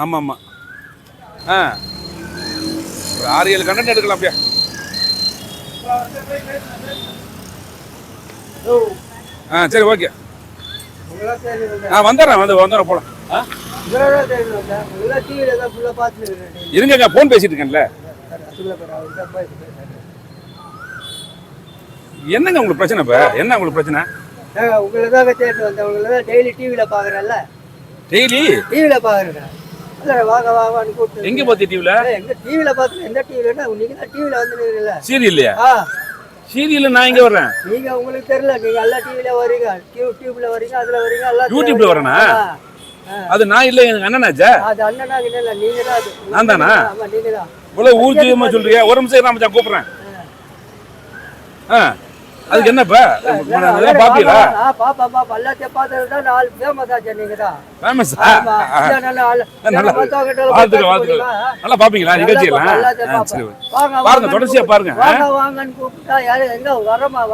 ஆமாம் ஆமாம். ஆ ஒரு 6-7 கண்டென்ட் எடுக்கலாம் அப்படியே. ஆ சரி ஓகே. வந்துடுறேன் வந்துடுறேன் போகலாம். இருங்க ஃபோன் பேசிட்டு இருக்கேன்ல. என்னங்க உங்களுக்கு பிரச்சனை? இப்போ என்ன உங்களுக்கு பிரச்சனை? உங்களை தான் தேடி வந்தவங்கள தான் டெய்லி டிவியில் பார்க்குறேன்ல. டெய்லி டிவியில் பார்க்குறேன். வாங்க வாங்கன்னு கூப்பிட்டு எங்கே பார்த்து டிவியில்? எங்க டிவியில் பார்த்து எந்த டிவிலன்னா நீங்கள் தான் டிவியில் வந்துருக்கீங்களா? சீரியல்லையா? சீரியல் நான் இங்கே வர்றேன். நீங்கள் உங்களுக்கு தெரியல, நீங்கள் எல்லா டிவியில் வரீங்க, டியூப்ல வரீங்க, அதில் வரீங்க, எல்லாம் யூடியூப்ல வரேனா? அது நான் இல்லை, எங்க அண்ணனாச்சா? அது அண்ணனாக இல்லை, நீங்கள் தான். அது நான் தானா? ஆமாம் நீங்கள் தான். இவ்வளோ ஊர்ஜியமாக சொல்றியா? ஒரு நிமிஷம் ராமச்சா கூப்பிட்றேன். ஆ அதுக்கு என்னப்பா பாப்பீங்களா? பாப்பா எல்லாத்தையும் பார்த்தது தான். நாலு ஃபேமஸ் ஆச்சு. நீங்கள் தான் ஃபேமஸ். நல்லா பாப்பீங்களா நிகழ்ச்சியெல்லாம்? சரி பாருங்க, தொடர்ச்சியா பாருங்க. வாங்க வாங்கன்னு கூப்பிட்டா யாரும் எங்க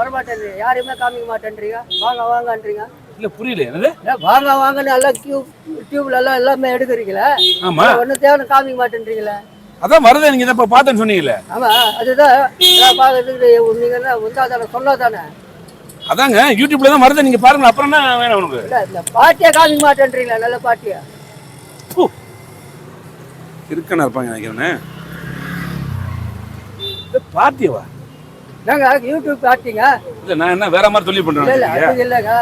வரமாட்டேன்றீங்க, யாரையுமே காமிக்க மாட்டேன்றீங்க. வாங்க வாங்கன்றீங்க. இல்ல புரியல என்னது? வாங்க வாங்கன்னு எல்லாம் டியூப்ல எல்லாம் எல்லாமே எடுக்கிறீங்களே. ஆமா, ஒன்னும் தேவை காமிக்க மாட்டேன்றீங்களே. அதான் வருது, நீங்க இதை பார்த்தேன்னு சொன்னீங்களே. ஆமா, அதுதான் பாக்கிறதுக்கு நீங்க சொன்னாதானே. அதாங்க யூடியூப்ல தான் வருது, நீங்க பாருங்க. அப்புறம் என்ன வேணும் உனக்கு? இந்த பாட்டியா காமிக்க மாட்டேன்றீங்களா? நல்ல பாட்டியா இருக்கணும் இருப்பாங்க நினைக்கிறேன். பாட்டியவா? நாங்க யூடியூப் பாட்டிங்க. இல்ல நான் என்ன வேற மாதிரி சொல்லி பண்றேன். இல்ல அது இல்லங்க.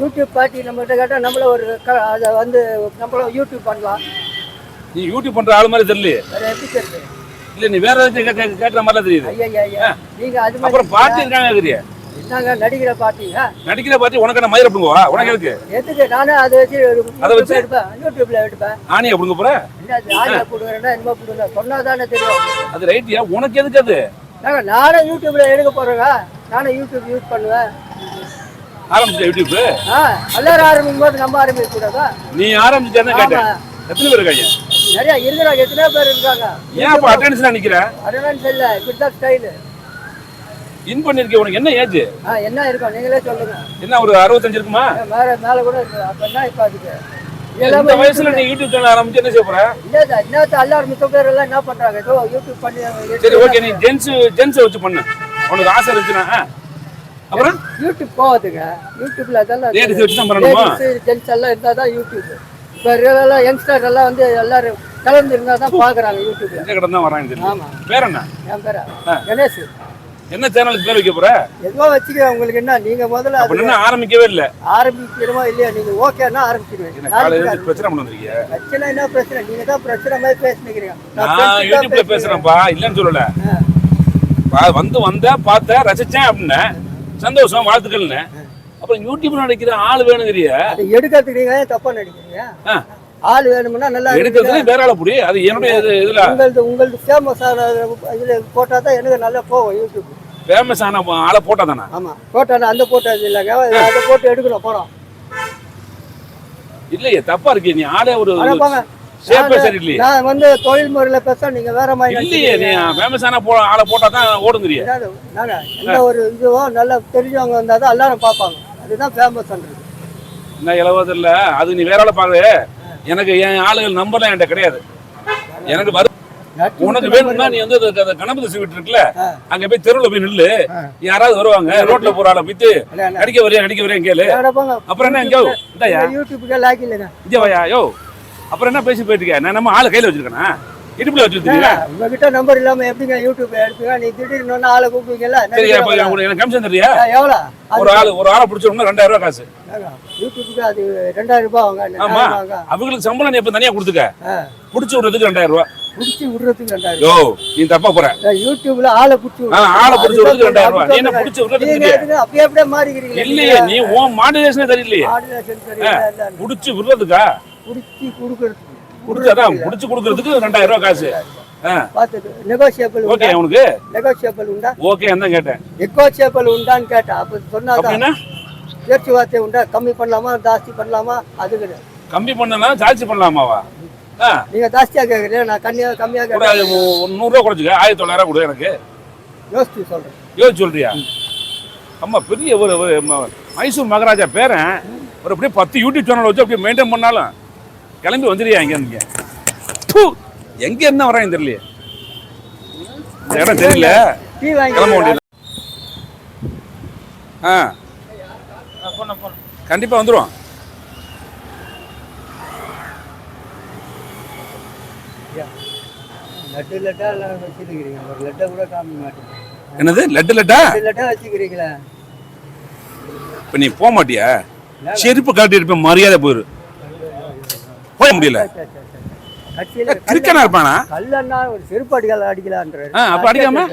யூடியூப் பாட்டி நம்மகிட்ட கேட்டா நம்மள ஒரு அதை வந்து நம்மள யூடியூப் பண்ணலாம். நீ யூடியூப் பண்ற ஆளு மாதிரி தெரியல. இல்ல நீ வேற ஏதாச்சும் கேட்கற மாதிரி தெரியுது. நீங்க அது மாதிரி அப்புறம் பாட்டி இருக்காங்க கேக்குறியா? என்னங்க நடிக்கிற பாட்டிங்க? நடிக்கிற பாட்டி உனக்கு என்ன மயிர புடுங்கவா? உனக்கு எதுக்கு? எதுக்கு? நானே அதை வச்சு எடுப்பேன், யூடியூப்ல எடுப்பேன். ஆணியா புடுங்க போற? இல்ல ஆணியா புடுங்கறேன்னா என்னமா புடுங்க சொன்னாதானே தெரியும். அது ரைட்யா, உனக்கு எதுக்கு அது? நானே யூடியூப்ல எடுக்க போறேங்க. நானே யூடியூப் யூஸ் பண்ணுவேன். ஆரம்பிச்ச யூடியூப்? எல்லாரும் ஆரம்பிக்கும் போது நம்ம ஆரம்பிக்க கூடாதா? நீ ஆரம்பிச்சேன்னு கேட்டேன். எத்தனை பேர் இருக்காங்க? நிறைய இருக்கிறாங்க. எத்தனை பேர் இருக்காங்க? ஏன் அப்ப அட்டென்ஷனா நிக்கிற? அட்டென்ஷன் இல்ல, இப்படிதான் ஸ்டைல். இன் பண்ணிருக்கே. உனக்கு என்ன ஏஜ்? என்ன இருக்கும் நீங்களே சொல்லுங்க. என்ன ஒரு 65 இருக்குமா? மேல கூட இருக்கு. அப்ப என்ன இப்ப அதுக்கு? இந்த வயசுல நீ யூடியூப் சேனல் ஆரம்பிச்சு என்ன செய்ய போற? இல்ல எல்லாரும் மித்த பேர் எல்லாம் என்ன பண்றாங்க? ஏதோ யூடியூப் பண்ணி. சரி ஓகே, நீ ஜென்ஸ் வச்சு பண்ணு. உனக்கு ஆசை இருந்துச்சுன்னா. அப்புறம் யூடியூப் போகுதுங்க. யூடியூப்ல அதெல்லாம் லேடிஸ் வச்சு தான் பண்ணணுமா? ஜென்ஸ் எல்லாம் இருந்தா தான் யூடியூப். இப்போ எல்லாம் யங்ஸ்டர் எல்லாம் வந்து எல்லாரும் கலந்து இருந்தா தான் பாக்குறாங்க யூடியூப்ல. எங்க கிட்ட தான் வராங்க. ஆமா. பேர் என்ன? என் பேரா கணேஷ். என்ன சேனலுக்கு பேர் வைக்க போற? எதுவோ வச்சுக்க. உங்களுக்கு என்ன, நீங்க முதல்ல என்ன ஆரம்பிக்கவே இல்ல. ஆரம்பிக்கிறோமா இல்லையா? நீங்க ஓகேன்னா ஆரம்பிச்சிருவீங்க. பிரச்சனை பண்ண வந்திருக்கீங்க. பிரச்சனை என்ன பிரச்சனை? நீங்க தான் பிரச்சனை மாதிரி பேசிக்கிறீங்க. நான் யூடியூப்ல பேசுறேன்ப்பா, இல்லன்னு சொல்லல. வந்தா பார்த்தேன், ரசிச்சேன் அப்படின்னு சந்தோஷம், வாழ்த்துக்கள்னு. அப்புறம் யூடியூப்ல நடிக்கிற ஆள் வேணுங்கிறிய. எடுக்கிறதுக்கு நீங்க தப்பா நடிக்கிறீங்க. ஆள் வேணும்னா நல்லா எடுக்கிறதுல வேற ஆள புடி. அது என்னுடைய இதுல உங்களுக்கு ஃபேமஸ் ஆன இதுல போட்டா தான் எனக்கு நல்லா போகும் யூடியூப். ஃபேமஸ் ஆன ஆளை போட்டா தானே? ஆமா, போட்டா அந்த போட்டோ இல்லைங்க, அதை போட்டு எடுக்கணும் போறோம். இல்லையே, தப்பா இருக்கு. நீ ஆளே ஒரு ஷேப்பே சரியில்லையே. நான் வந்து தொழில் முறையில பேச நீங்க வேற மாதிரி இல்லையே. நீ ஃபேமஸ் ஆன ஆளை போட்டா தான் ஓடுங்கறியே. நாங்க எந்த ஒரு இதுவோ நல்லா தெரிஞ்சவங்க வந்தா தான் எல்லாரும் பார்ப்பாங்க. அதுதான் ஃபேமஸ் பண்றது. என்ன இலவசம் இல்ல, அது நீ வேற ஆளை பாரு. எனக்கு என் ஆளுகள் நம்பர்லாம் என்கிட்ட கிடையாது. எனக்கு வரும். உனக்கு வேணும்னா நீ வந்து கணபதி ஸ்வீட் இருக்குல்ல, அங்க போய் தெருவுல போய் நில்லு. யாராவது வருவாங்க, ரோட்ல போற ஆளை போயிட்டு நடிக்க வரையா கேளு. அப்புறம் என்ன இங்க யூடியூப்க்கு லாக் இல்லைங்க. இங்க வாயா யோ. அப்புறம் என்ன பேசி போயிட்டு இருக்க? நான் நம்ம ஆளை கையில வச்சிருக்கேனா? இடுப்புல வச்சிருக்கீங்க. உங்ககிட்ட நம்பர் இல்லாம எப்படிங்க யூடியூப் எடுப்பீங்க? நீ திடீர்னு ஆளை கூப்பிடுவீங்கல்ல. சரியா, எனக்கு கமிஷன் தரியா? எவ்வளவு? ஒரு ஆளை பிடிச்சோம்னா 2000 ரூபாய் காசு. யூடியூப்க்கு அது 2000 ரூபாய் வாங்க. ஆமா, அவங்களுக்கு சம்பளம் நீ இப்ப தனியா கொடுத்துக்க. புடிச்சு விடுறதுக்கு 2000 ரூபாய். புடிச்சு விடுறதுக்கு 2000. யோ, நீ தப்பா போற. யூடியூப்ல ஆளை புடிச்சு விடுறதுக்கு 2000 ரூபாய். நீ என்ன புடிச்சு விடுறதுக்கு அப்படியே மாறிக்கிறீங்க. இல்லையே, நீ உன் மாடுலேஷனே தெரியலையே. புடிச்சு விடுறதுக்கா? புடிச்சு கொடுக்கறதுக்கு. புடிச்சு கொடுக்கறதுக்கு 2000 ரூபாய் காசு. Negotiable okay. உனக்கு நெகோஷியபிள் உண்டா? ஓகே தான் கேட்டேன். நெகோஷியபிள் உண்டான்னு கேட்டா அப்ப சொன்னாதான் பேச்சுவார்த்தை உண்டா? கம்மி பண்ணலாமா ஜாஸ்தி பண்ணலாமா? அது கிடையாது. கம்மி பண்ணலாம் ஜாஸ்தி பண்ணலாமாவா? நீங்க ஜாஸ்தியா கேக்குறீங்க, நான் கம்மியா கேக்குறேன். 100 ரூபாய் குறைச்சுக்க. 1900 கொடு எனக்கு. யோசிச்சு சொல்றேன். யோசிச்சு சொல்றியா? அம்மா பெரிய ஒரு மைசூர் மகாராஜா பேரன் ஒரு அப்படியே 10 யூடியூப் சேனல் வச்சு அப்படியே மெயின்டைன் பண்ணாலும் கிளம்பி வந்துடுறியா இங்க? தூ, எங்க என்ன வராங்க தெரியலையே. இந்த இடம் தெரியல. டீ வாங்கி கிளம்ப வேண்டியது. கண்டிப்பா வந்துருவோம். லட்டு லட்டா எல்லாம் வச்சுருக்கிறீங்க, ஒரு லட்டை கூட காமிக்க மாட்டேங்க. என்னது லட்டு லட்டா? லட்டா வச்சுக்கிறீங்களா? இப்ப நீ போக மாட்டியா? செருப்பு கழட்டி இருப்பேன், மரியாதை போயிரு. போக முடியல. கட்சியில கிறுக்கனா இருப்பானா? கல்லன்னா ஒரு செருப்பு அடிக்கலான்றாரு. அப்ப அடிக்காம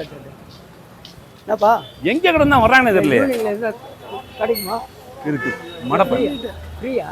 என்னப்பா எங்க கிடந்தா வர்றாங்கன்னு தெரியல. கிடைக்குமா? இருக்கு மடப்ப ஃப்ரீயா?